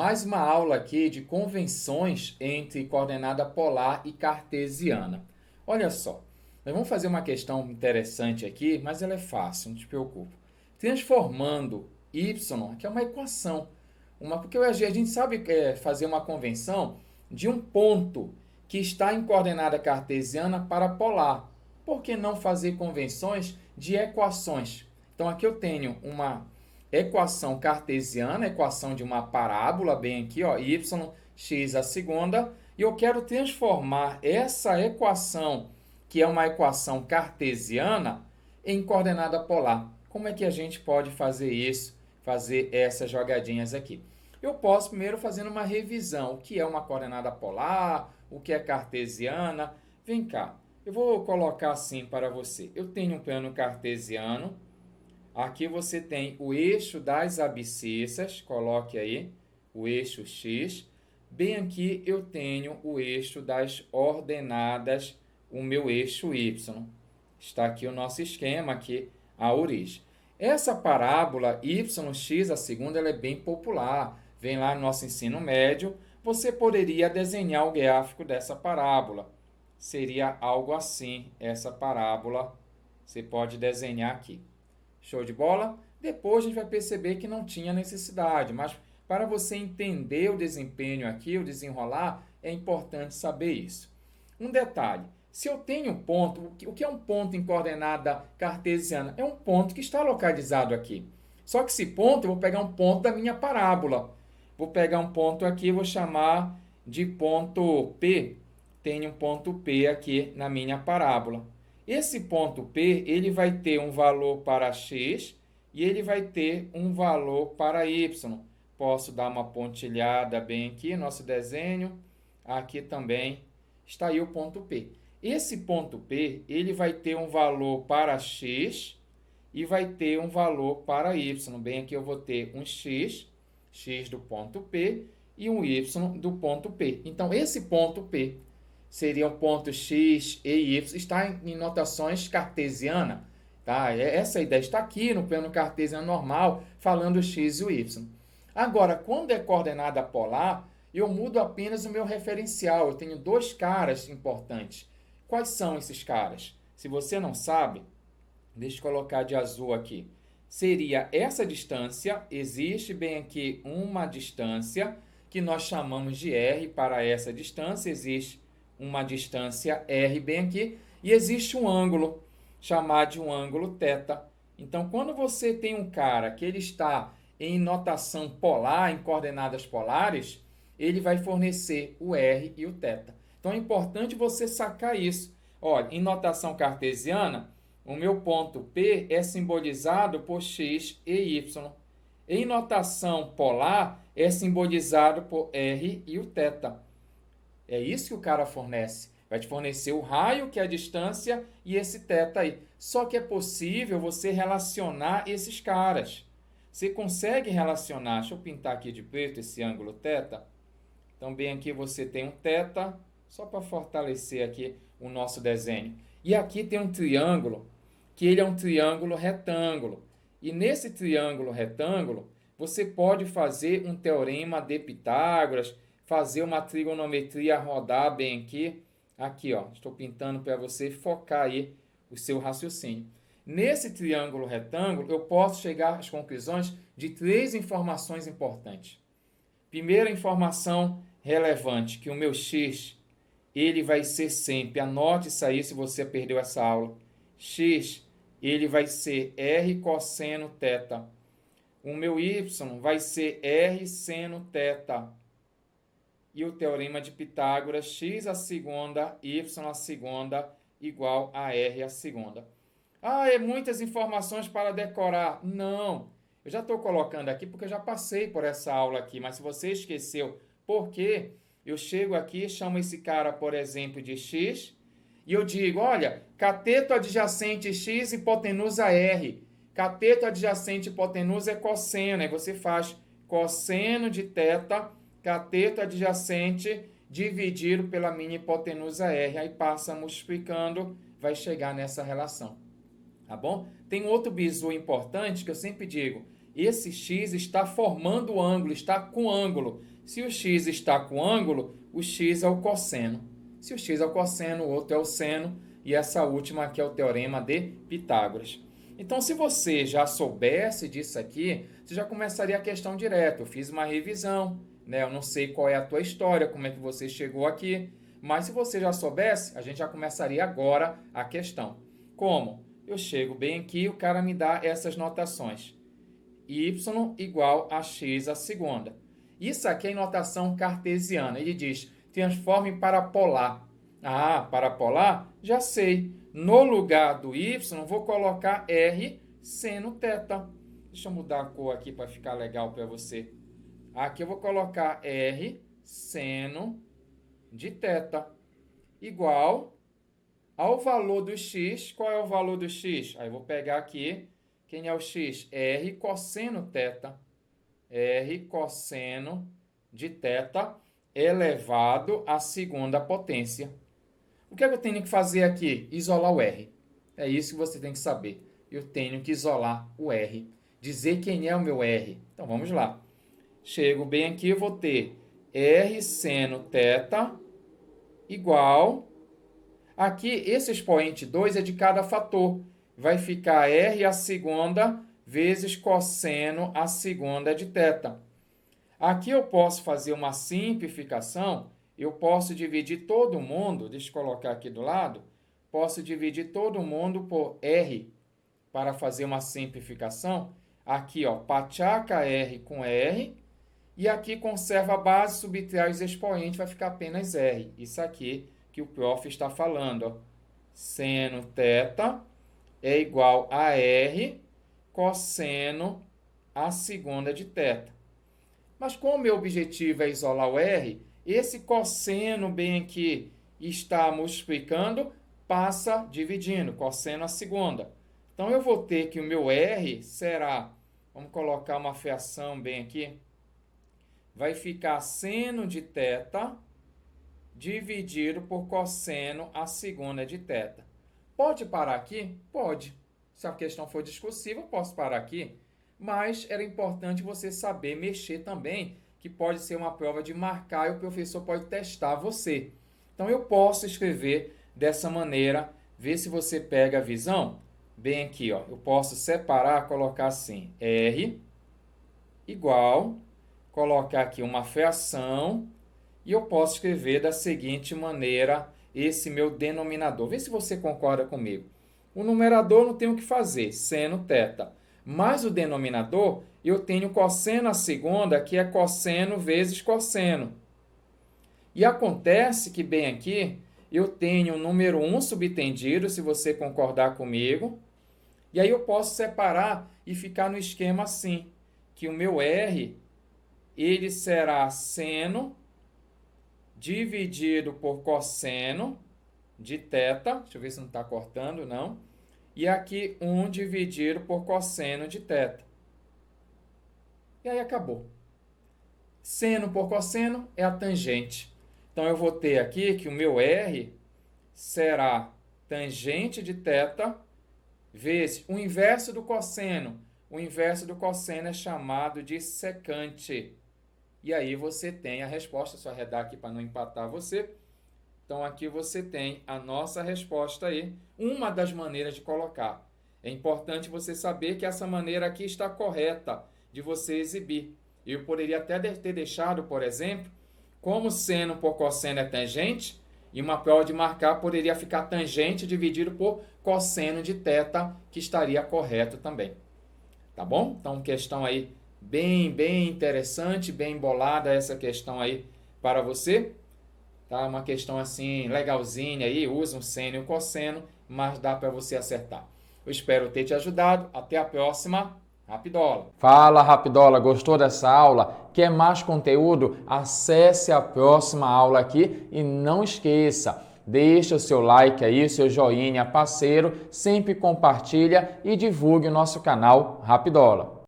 Mais uma aula aqui de convenções entre coordenada polar e cartesiana. Olha só, nós vamos fazer uma questão interessante aqui, mas ela é fácil, não te preocupe. Transformando y, que é uma equação, porque a gente sabe fazer uma convenção de um ponto que está em coordenada cartesiana para polar. Por que não fazer convenções de equações? Então aqui eu tenho uma equação cartesiana, equação de uma parábola, bem aqui, ó, yx à segunda, e eu quero transformar essa equação, que é uma equação cartesiana, em coordenada polar. Como é que a gente pode fazer isso, fazer essas jogadinhas aqui? Eu posso primeiro fazendo uma revisão, o que é uma coordenada polar, o que é cartesiana. Vem cá, eu vou colocar assim para você. Eu tenho um plano cartesiano. Aqui você tem o eixo das abscissas, coloque aí o eixo x. Bem aqui eu tenho o eixo das ordenadas, o meu eixo y. Está aqui o nosso esquema, aqui a origem. Essa parábola yx à segunda ela é bem popular, vem lá no nosso ensino médio. Você poderia desenhar o gráfico dessa parábola. Seria algo assim, essa parábola, você pode desenhar aqui. Show de bola? Depois a gente vai perceber que não tinha necessidade, mas para você entender o desempenho aqui, o desenrolar, é importante saber isso. Um detalhe, se eu tenho um ponto, o que é um ponto em coordenada cartesiana? É um ponto que está localizado aqui. Só que esse ponto, eu vou pegar um ponto da minha parábola. Vou pegar um ponto aqui, vou chamar de ponto P. Tenho um ponto P aqui na minha parábola. Esse ponto P, ele vai ter um valor para x e ele vai ter um valor para y. Posso dar uma pontilhada bem aqui, nosso desenho. Aqui também está aí o ponto P. Esse ponto P, ele vai ter um valor para x e vai ter um valor para y. Bem aqui eu vou ter um x do ponto P e um y do ponto P. Então, esse ponto P seriam pontos x e y, está em notações cartesiana, tá? Essa ideia está aqui no plano cartesiano normal, falando o x e o y. Agora, quando é coordenada polar, eu mudo apenas o meu referencial. Eu tenho dois caras importantes. Quais são esses caras? Se você não sabe, deixa eu colocar de azul aqui. Seria essa distância, existe bem aqui uma distância que nós chamamos de r para essa distância, existe uma distância r bem aqui, e existe um ângulo, chamado de um ângulo θ. Então, quando você tem um cara que ele está em notação polar, em coordenadas polares, ele vai fornecer o r e o θ. Então, é importante você sacar isso. Olha, em notação cartesiana, o meu ponto P é simbolizado por x e y. Em notação polar, é simbolizado por r e o θ. É isso que o cara fornece. Vai te fornecer o raio, que é a distância, e esse θ aí. Só que é possível você relacionar esses caras. Você consegue relacionar, deixa eu pintar aqui de preto esse ângulo θ. Então, bem aqui você tem um θ, só para fortalecer aqui o nosso desenho. E aqui tem um triângulo, que ele é um triângulo retângulo. E nesse triângulo retângulo, você pode fazer um teorema de Pitágoras, fazer uma trigonometria rodar bem aqui. Aqui, ó, estou pintando para você focar aí o seu raciocínio. Nesse triângulo retângulo, eu posso chegar às conclusões de três informações importantes. Primeira informação relevante, que o meu x, ele vai ser sempre, anote isso aí se você perdeu essa aula, x, ele vai ser r cosseno θ. O meu y vai ser r seno θ. E o teorema de Pitágoras, x à segunda, y à segunda, igual a r à segunda. Ah, é muitas informações para decorar. Não, eu já estou colocando aqui porque eu já passei por essa aula aqui, mas se você esqueceu por quê, eu chego aqui, chamo esse cara, por exemplo, de x, e eu digo, olha, cateto adjacente x hipotenusa r. Cateto adjacente hipotenusa é cosseno, aí você faz cosseno de θ, cateto adjacente dividido pela minha hipotenusa r. Aí passa multiplicando, vai chegar nessa relação. Tá bom? Tem outro bizu importante que eu sempre digo. Esse x está formando o ângulo, está com ângulo. Se o x está com ângulo, o x é o cosseno. Se o x é o cosseno, o outro é o seno, e essa última aqui é o teorema de Pitágoras. Então, se você já soubesse disso aqui, você já começaria a questão direto. Eu fiz uma revisão, né? Eu não sei qual é a tua história, como é que você chegou aqui, mas se você já soubesse, a gente já começaria agora a questão. Como? Eu chego bem aqui, o cara me dá essas notações. Y igual a x à segunda. Isso aqui é em notação cartesiana. Ele diz, transforme para polar. Ah, para polar? Já sei. No lugar do y, vou colocar r seno θ. Deixa eu mudar a cor aqui para ficar legal para você. Aqui eu vou colocar r seno de θ igual ao valor do x. Qual é o valor do x? Aí eu vou pegar aqui, quem é o x? R cosseno θ. R cosseno de θ elevado à segunda potência. O que é que eu tenho que fazer aqui? Isolar o R. É isso que você tem que saber. Eu tenho que isolar o R. Dizer quem é o meu R. Então, vamos lá. Chego bem aqui, eu vou ter R seno θ igual... Aqui, esse expoente 2 é de cada fator. Vai ficar R à segunda vezes cosseno à segunda de θ. Aqui eu posso fazer uma simplificação. Eu posso dividir todo mundo, deixa eu colocar aqui do lado, posso dividir todo mundo por R para fazer uma simplificação. Aqui, ó, pachaca R com R, e aqui conserva a base, subtrai os expoentes, vai ficar apenas R. Isso aqui que o prof está falando, ó. Seno θ é igual a R cosseno à segunda de θ. Mas como o meu objetivo é isolar o R, esse cosseno bem aqui está multiplicando, passa dividindo, cosseno à segunda. Então, eu vou ter que o meu R será, vamos colocar uma fração bem aqui, vai ficar seno de θ dividido por cosseno à segunda de θ. Pode parar aqui? Pode. Se a questão for discursiva, eu posso parar aqui. Mas era importante você saber mexer também, que pode ser uma prova de marcar e o professor pode testar você. Então, eu posso escrever dessa maneira, ver se você pega a visão. Bem aqui, ó, eu posso separar, colocar assim, R igual, colocar aqui uma fração, e eu posso escrever da seguinte maneira esse meu denominador. Vê se você concorda comigo. O numerador não tem o que fazer, seno θ. Mas o denominador, eu tenho cosseno à segunda, que é cosseno vezes cosseno. E acontece que, bem aqui, eu tenho o número 1 subtendido, se você concordar comigo. E aí eu posso separar e ficar no esquema assim, que o meu R, ele será seno dividido por cosseno de θ. Deixa eu ver se não está cortando, não. E aqui 1 dividido por cosseno de θ. E aí acabou. Seno por cosseno é a tangente. Então, eu vou ter aqui que o meu R será tangente de θ vezes o inverso do cosseno. O inverso do cosseno é chamado de secante. E aí você tem a resposta. Só arredar aqui para não empatar você. Então, aqui você tem a nossa resposta aí, uma das maneiras de colocar. É importante você saber que essa maneira aqui está correta de você exibir. Eu poderia até ter deixado, por exemplo, como seno por cosseno é tangente, e uma prova de marcar poderia ficar tangente dividido por cosseno de θ, que estaria correto também. Tá bom? Então, questão aí bem interessante, bem bolada essa questão aí para você. Tá? Uma questão assim, legalzinha aí, usa um seno e um cosseno, mas dá para você acertar. Eu espero ter te ajudado. Até a próxima. Rapidola. Fala, Rapidola. Gostou dessa aula? Quer mais conteúdo? Acesse a próxima aula aqui e não esqueça, deixa o seu like aí, seu joinha parceiro, sempre compartilha e divulgue o nosso canal Rapidola.